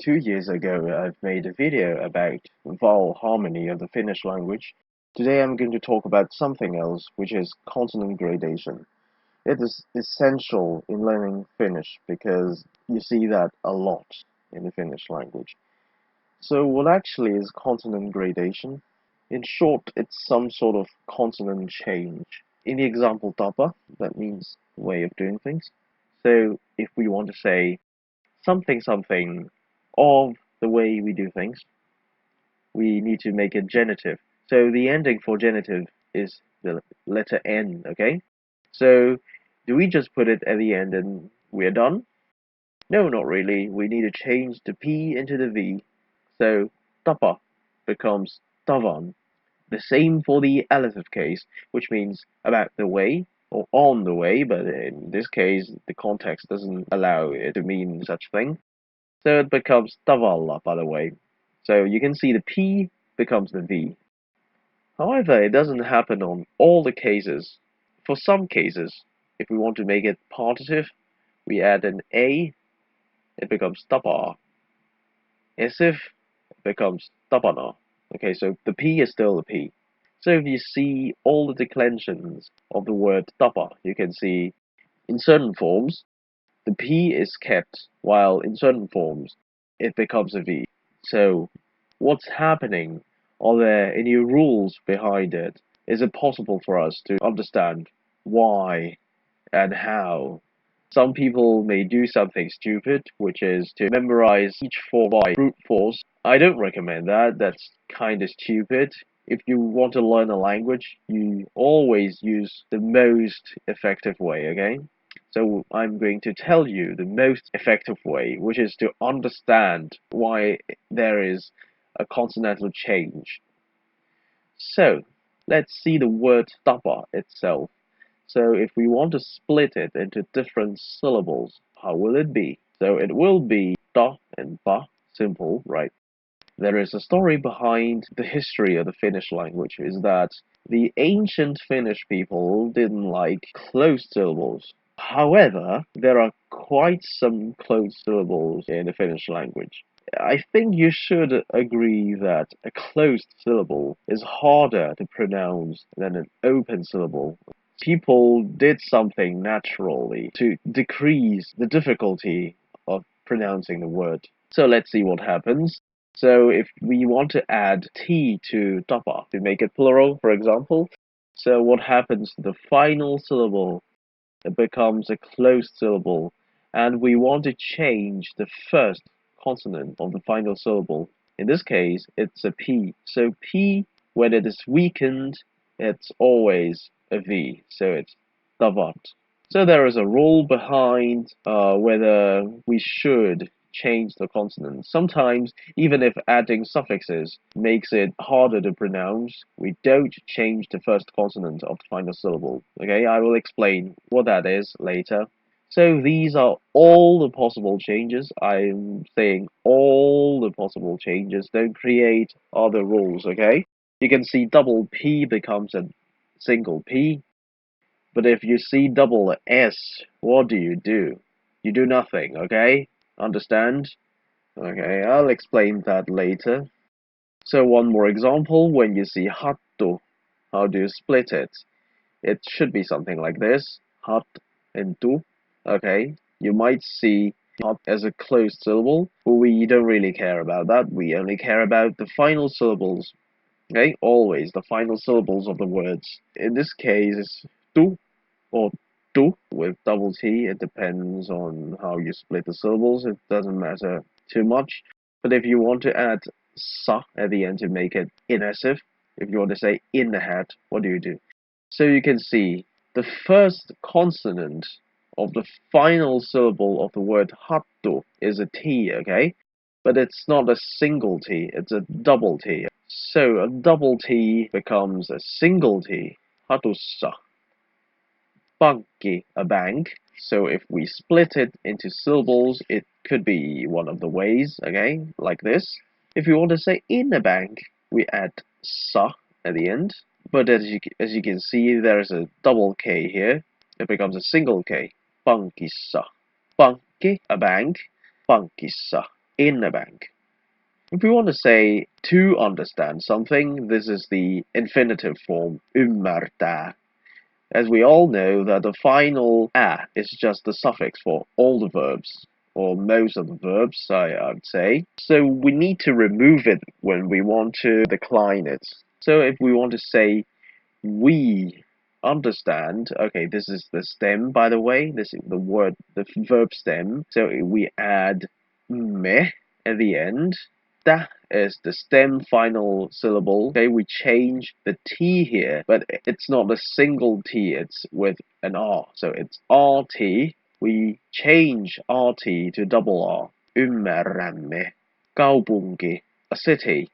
2 years ago, I've made a video about vowel harmony of the Finnish language. Today I'm going to talk about something else, which is consonant gradation. It is essential in learning Finnish because you see that a lot in the Finnish language. So what actually is consonant gradation? In short, it's some sort of consonant change. In the example tapa, that means way of doing things. So if we want to say something something of the way we do things, we need to make it genitive. So the ending for genitive is the letter N, okay? So do we just put it at the end and we're done? No, not really. We need to change the P into the V. So tapa becomes tavan. The same for the elative case, which means about the way or on the way, but in this case the context doesn't allow it to mean such thing. So it becomes tavalla, by the way. So you can see the P becomes the V. However, it doesn't happen on all the cases. For some cases, if we want to make it partitive, we add an A, it becomes tapa. As if it becomes tapana. Okay, so the P is still the P. So if you see all the declensions of the word tapa, you can see in certain forms, the P is kept, while in certain forms, it becomes a V. So, what's happening? Are there any rules behind it? Is it possible for us to understand why and how? Some people may do something stupid, which is to memorize each form by brute force. I don't recommend that. That's kind of stupid. If you want to learn a language, you always use the most effective way, okay? So I'm going to tell you the most effective way, which is to understand why there is a consonantal change. So let's see the word tapa itself. So if we want to split it into different syllables, how will it be? So it will be ta and pa, simple, right? There is a story behind the history of the Finnish language, is that the ancient Finnish people didn't like closed syllables. However, there are quite some closed syllables in the Finnish language. I think you should agree that a closed syllable is harder to pronounce than an open syllable. People did something naturally to decrease the difficulty of pronouncing the word. So let's see what happens. So if we want to add T to tapa to make it plural, for example, so what happens to the final syllable? It becomes a closed syllable, and we want to change the first consonant of the final syllable. In this case, it's a P. So P, when it is weakened, it's always a V. So it's tavat. So there is a rule behind whether we should change the consonant. Sometimes, even if adding suffixes makes it harder to pronounce, we don't change the first consonant of the final syllable. Okay, I will explain what that is later. So these are all the possible changes. I'm saying all the possible changes. Don't create other rules, okay? You can see double P becomes a single P. But if you see double S, what do? You do nothing, okay? Understand? Okay, I'll explain that later. So one more example, when you see hattu, how do you split it? It should be something like this, hat and tu. Okay, you might see hat as a closed syllable, but we don't really care about that. We only care about the final syllables. Okay, always the final syllables of the words. In this case, it's tu or tu with double T. It depends on how you split the syllables. It doesn't matter too much. But if you want to add sa at the end to make it inessive, if you want to say in the hat, what do? So you can see the first consonant of the final syllable of the word hattu is a T, okay? But it's not a single T, it's a double T. So a double T becomes a single T, hatussa. Pankki, a bank. So if we split it into syllables, it could be one of the ways, okay, like this. If you want to say in a bank, we add sa at the end. But as you can see, there's a double K here. It becomes a single K. Pankissa. Pankki, a bank. Pankissa. in a bank. If we want to say to understand something, this is the infinitive form ymmärtää. As we all know that the final a is just the suffix for all the verbs, or most of the verbs, I'd say. So we need to remove it when we want to decline it. So if we want to say we understand, okay, this is the stem, by the way, this is the verb stem. So we add me at the end. Da is the stem final syllable. Okay, we change the T here, but it's not a single T, it's with an R. So it's RT. We change RT to double R. Ymmärrämme. Kaupunki, a city.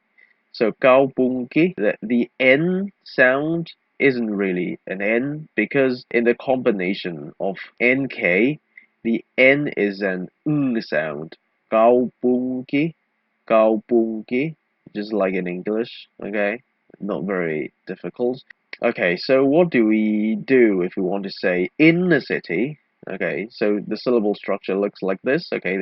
So kaupunki, the N sound isn't really an N because in the combination of NK, the N is an ng sound. Kaupunki, kaupunki, just like in English, okay? Not very difficult. Okay, so what do we do if we want to say in the city? Okay, so the syllable structure looks like this. Okay,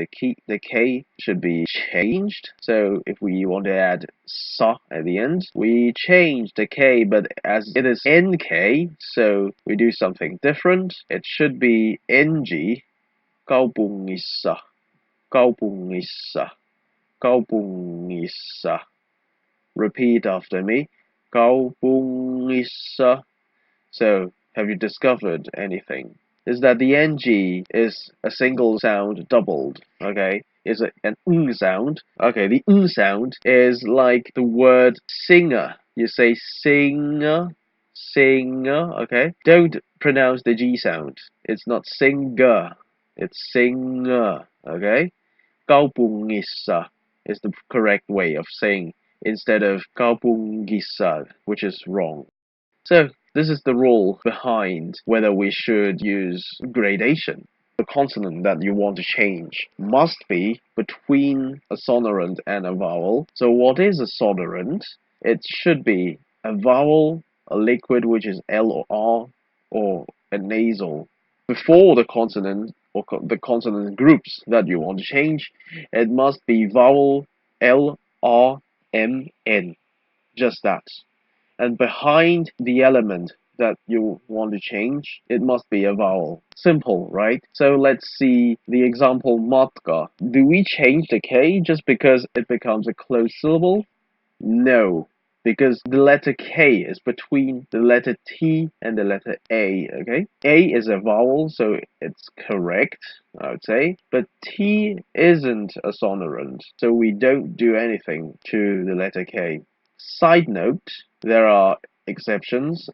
the K should be changed. So if we want to add sa at the end, we change the K, but as it is NK, so we do something different. It should be NG, kaupungissa, kaupungissa, kaupungissa. Repeat after me. Kaupungissa. So, have you discovered anything? Is that the NG is a single sound doubled, okay? Is it an sound? Okay, the sound is like the word singer. You say singer, singer, okay? Don't pronounce the G sound. It's not singer, it's singer, okay? Kaupungissa is the correct way of saying instead of kaupungissa, which is wrong. So this is the rule behind whether we should use gradation. The consonant that you want to change must be between a sonorant and a vowel. So what is a sonorant? It should be a vowel, a liquid which is L or R, or a nasal. Before the consonant or the consonant groups that you want to change, it must be vowel L, R, M, N. Just that. And behind the element that you want to change, it must be a vowel. Simple, right? So let's see the example matka. Do we change the K just because it becomes a closed syllable? No, because the letter K is between the letter T and the letter A, okay? A is a vowel, so it's correct, I would say, but T isn't a sonorant, so we don't do anything to the letter K. Side note, there are exceptions.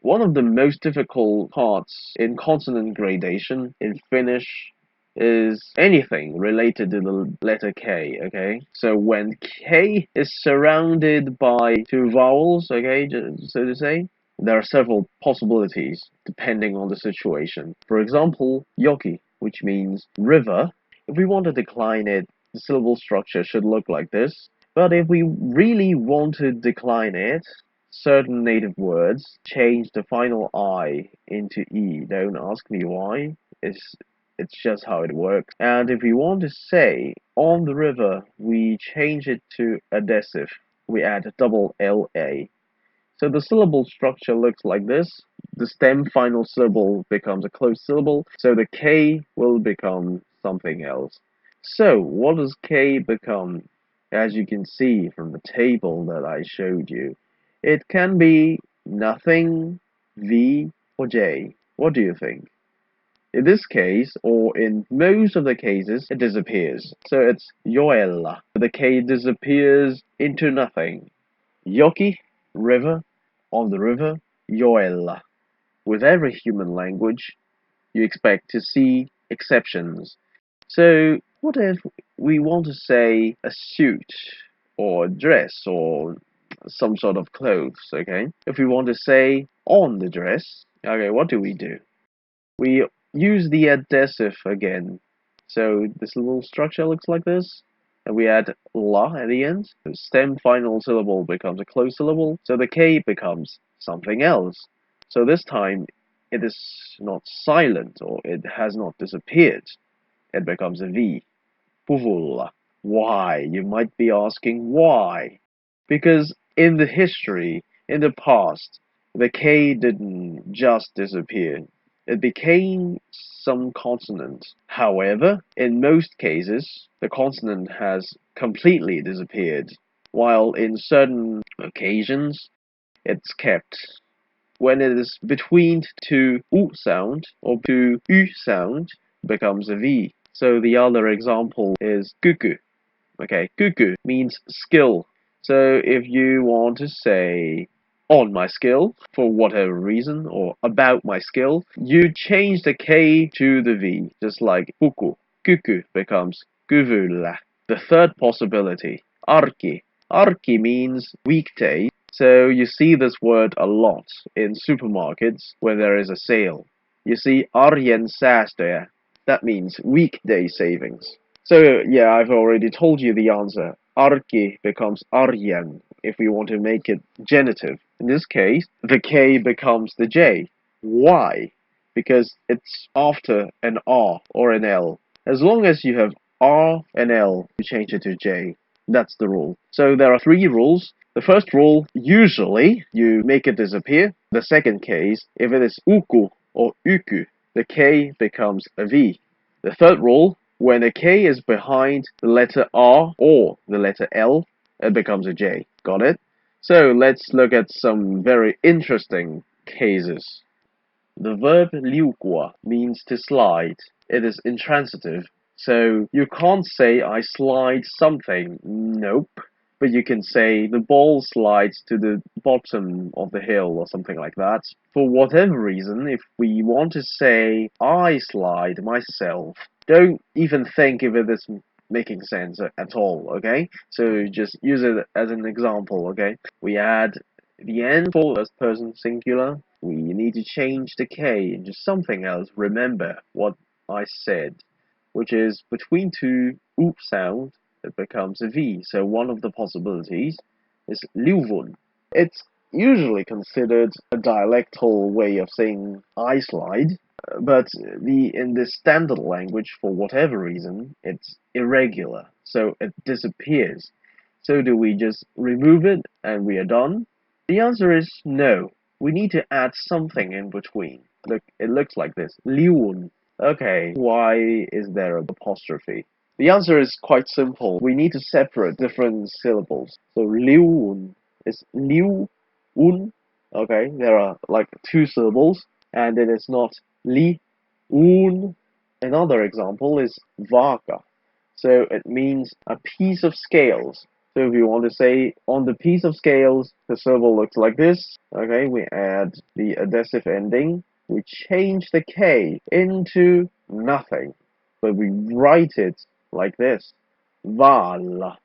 One of the most difficult parts in consonant gradation in Finnish is anything related to the letter K, okay? So when K is surrounded by two vowels, okay, so to say, there are several possibilities depending on the situation. For example, yoki, which means river. If we want to decline it, the syllable structure should look like this. But if we really want to decline it, certain native words change the final I into E. Don't ask me why. It's just how it works. And if we want to say on the river, we change it to adhesive. We add a double LA. So the syllable structure looks like this. The stem final syllable becomes a closed syllable, so the K will become something else. So what does K become? As you can see from the table that I showed you, it can be nothing, V, or J. What do you think? In this case, or in most of the cases, it disappears. So it's joella. The K disappears into nothing. Joki, river, on the river, joella. With every human language, you expect to see exceptions. So, what if we want to say a suit, or a dress, or some sort of clothes, okay? If we want to say on the dress, okay, what do? We use the adhesive again. So this little structure looks like this. And we add la at the end. The stem final syllable becomes a closed syllable. So the K becomes something else. So this time it is not silent or it has not disappeared. It becomes a V. puvulla. Why? You might be asking why. Because in the history, in the past, the K didn't just disappear. It became some consonant. However, in most cases, the consonant has completely disappeared, while in certain occasions, it's kept. When it is between two U sound or two U sound, becomes a V. So the other example is kuku. Okay, kuku means skill. So if you want to say on my skill for whatever reason or about my skill, you change the K to the V, just like puku. Kuku becomes kuvulla. The third possibility, arki. Arki means weekday. So you see this word a lot in supermarkets when there is a sale. You see arjen säästöjä. That means weekday savings. So yeah, I've already told you the answer. Arki becomes arjen if we want to make it genitive. In this case, the K becomes the J. Why? Because it's after an R or an L. As long as you have R and L, you change it to J. That's the rule. So there are three rules. The first rule, usually you make it disappear. The second case, if it is uku or uku, the K becomes a V. The third rule, when a K is behind the letter R or the letter L, it becomes a J. Got it? So let's look at some very interesting cases. The verb liukua means to slide. It is intransitive, so you can't say I slide something. Nope. But you can say the ball slides to the bottom of the hill or something like that. For whatever reason, if we want to say I slide myself, don't even think if it is making sense at all, okay? So just use it as an example, okay? We add the N for first person singular. We need to change the K into something else. Remember what I said, which is between two oop sound, it becomes a V. So one of the possibilities is liuvun. It's usually considered a dialectal way of saying I slide, but in the standard language, for whatever reason, it's irregular, so it disappears. So do we just remove it and we are done? The answer is no. We need to add something in between. Look, it looks like this. Liun. Okay, why is there an apostrophe? The answer is quite simple. We need to separate different syllables. So liun is liu un. Okay, there are like two syllables, and it is not li un. Another example is vaka. So it means a piece of scales. So if you want to say on the piece of scales, the syllable looks like this. Okay, we add the adhesive ending. We change the K into nothing, but we write it like this. Val.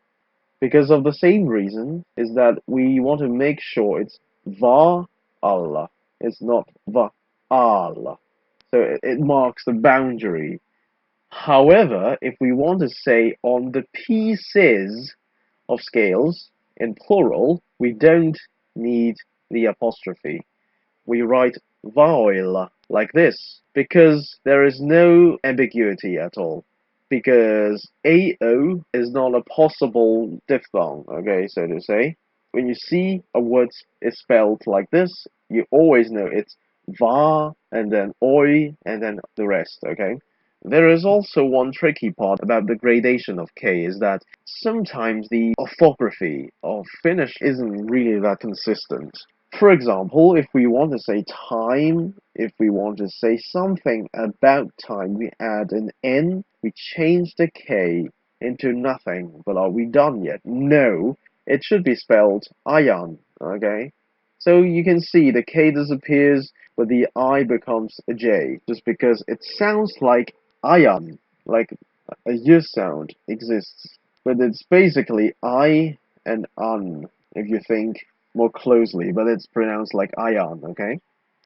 Because of the same reason is that we want to make sure it's va alla. It's not va alla. So it marks the boundary. However, if we want to say on the pieces of scales in plural, we don't need the apostrophe. We write Vowel like this because there is no ambiguity at all. Because AO is not a possible diphthong, okay, so to say. When you see a word is spelled like this, you always know it's va and then oi and then the rest, okay? There is also one tricky part about the gradation of K is that sometimes the orthography of Finnish isn't really that consistent. For example, if we want to say time, if we want to say something about time, we add an N, we change the K into nothing. But are we done yet? No, it should be spelled ajan, okay? So you can see the K disappears, but the I becomes a J, just because it sounds like ajan, like a Y sound exists. But it's basically I and an, if you think more closely, but it's pronounced like ayan, okay?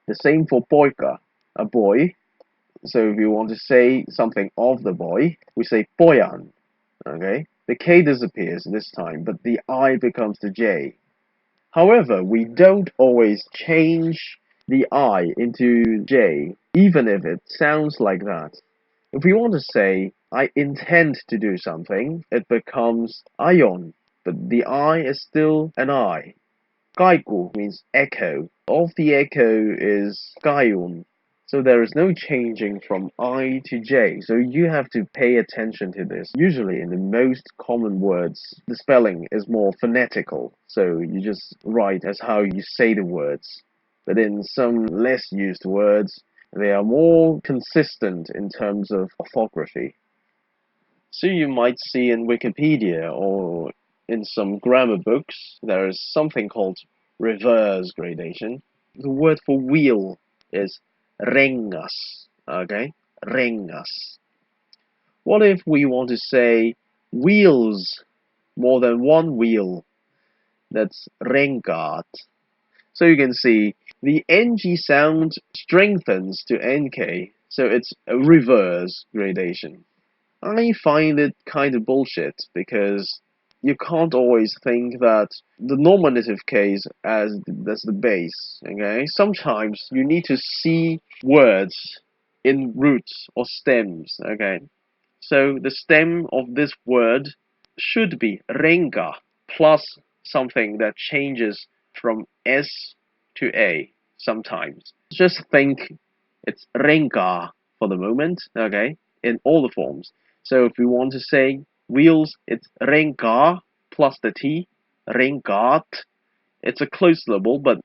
The same for poika, a boy. So if you want to say something of the boy, we say poyan, okay? The K disappears this time, but the I becomes the J. However, we don't always change the I into J, even if it sounds like that. If we want to say, I intend to do something, it becomes aion, but the I is still an I. Kaiku means echo. Of the echo is gaiun. So there is no changing from I to J. So you have to pay attention to this. Usually in the most common words, the spelling is more phonetical. So you just write as how you say the words. But in some less used words, they are more consistent in terms of orthography. So you might see in Wikipedia or in some grammar books, there is something called reverse gradation. The word for wheel is rengas, okay? Rengas. What if we want to say wheels, more than one wheel? That's rengat. So you can see the ng sound strengthens to nk, so it's a reverse gradation. I find it kind of bullshit because you can't always think that the nominative case as the base. Okay, sometimes you need to see words in roots or stems. Okay, so the stem of this word should be renga plus something that changes from s to a sometimes. Just think it's renga for the moment. Okay, in all the forms. So if we want to say wheels, it's renga plus the t, rengat. It's a closed syllable, but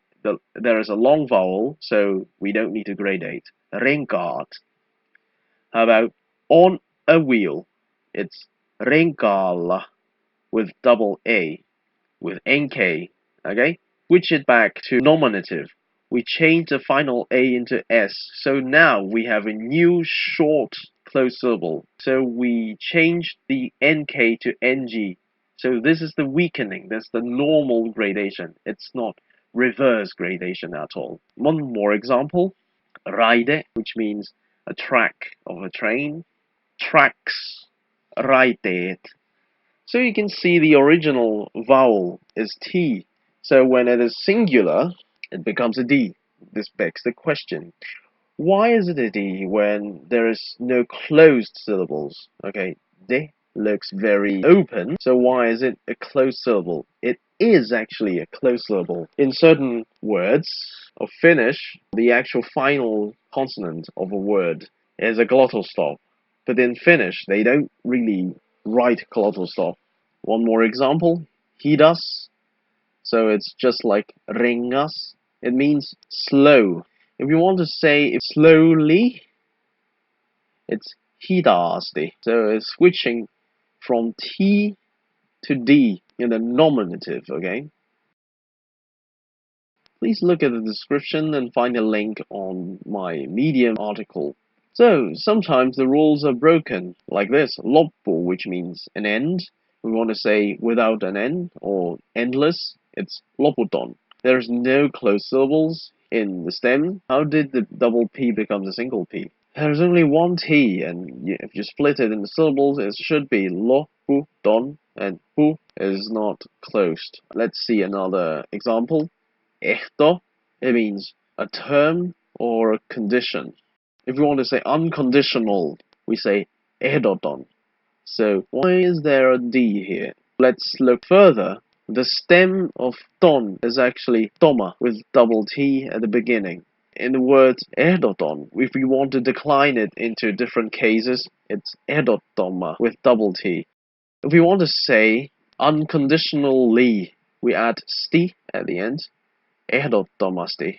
there is a long vowel, so we don't need to gradate. Rengat. How about on a wheel? It's rengala with double a, with nk. Okay? Switch it back to nominative. We change the final a into s. So now we have a new short closed syllable. So we change the nk to ng. So this is the weakening. That's the normal gradation. It's not reverse gradation at all. One more example. Ride, which means a track of a train. Tracks. Ride. So you can see the original vowel is T. So when it is singular, it becomes a D. This begs the question, why is it a D when there is no closed syllables? Okay, D looks very open, so why is it a closed syllable? It is actually a closed syllable. In certain words of Finnish, the actual final consonant of a word is a glottal stop. But in Finnish, they don't really write glottal stop. One more example, hidas. So it's just like rengas. It means slow. If you want to say it slowly, it's hidasti. So it's switching from T to D in the nominative, okay? Please look at the description and find a link on my Medium article. So sometimes the rules are broken, like this, loppu, which means an end. We want to say without an end or endless, it's loputon. There's no closed syllables in the stem. How did the double P become the single P? There's only one T, and if you split it into syllables, it should be loputon, and pu is not closed. Let's see another example. Ehto, it means a term or a condition. If we want to say unconditional, we say ehdoton. So why is there a D here? Let's look further. The stem of ton is actually ttoma with double T at the beginning. In the word ehdoton, if we want to decline it into different cases, it's ehdotoma with double T. If we want to say unconditionally, we add sti at the end. Ehdottomasti.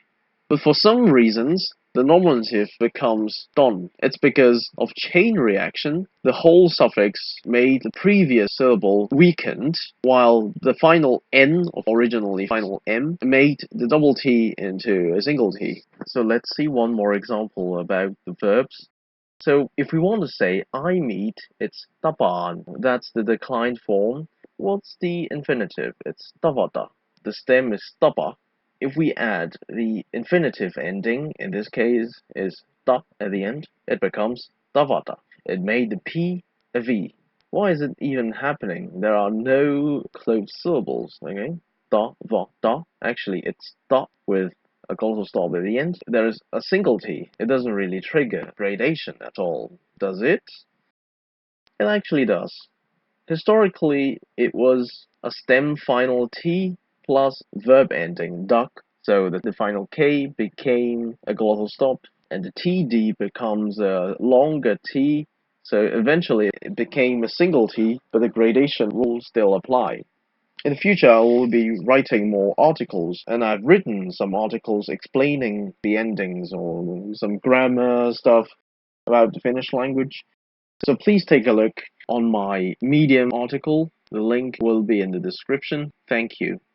But for some reasons, the nominative becomes don. It's because of chain reaction. The whole suffix made the previous syllable weakened, while the final n, or originally final m, made the double t into a single t. So let's see one more example about the verbs. So if we want to say I meet, it's tapan. That's the declined form. What's the infinitive? It's tavata. The stem is tapa. If we add the infinitive ending, in this case is ta at the end, it becomes tavata. It made the P a V. Why is it even happening? There are no closed syllables, okay? Ta, va, ta. Actually, it's ta with a glottal stop at the end. There is a single T. It doesn't really trigger gradation at all. Does it? It actually does. Historically, it was a stem final T plus verb ending duck, so that the final K became a glottal stop, and the TD becomes a longer T, so eventually it became a single T, but the gradation rules still apply. In the future, I will be writing more articles, and I've written some articles explaining the endings or some grammar stuff about the Finnish language. So please take a look on my Medium article. The link will be in the description. Thank you.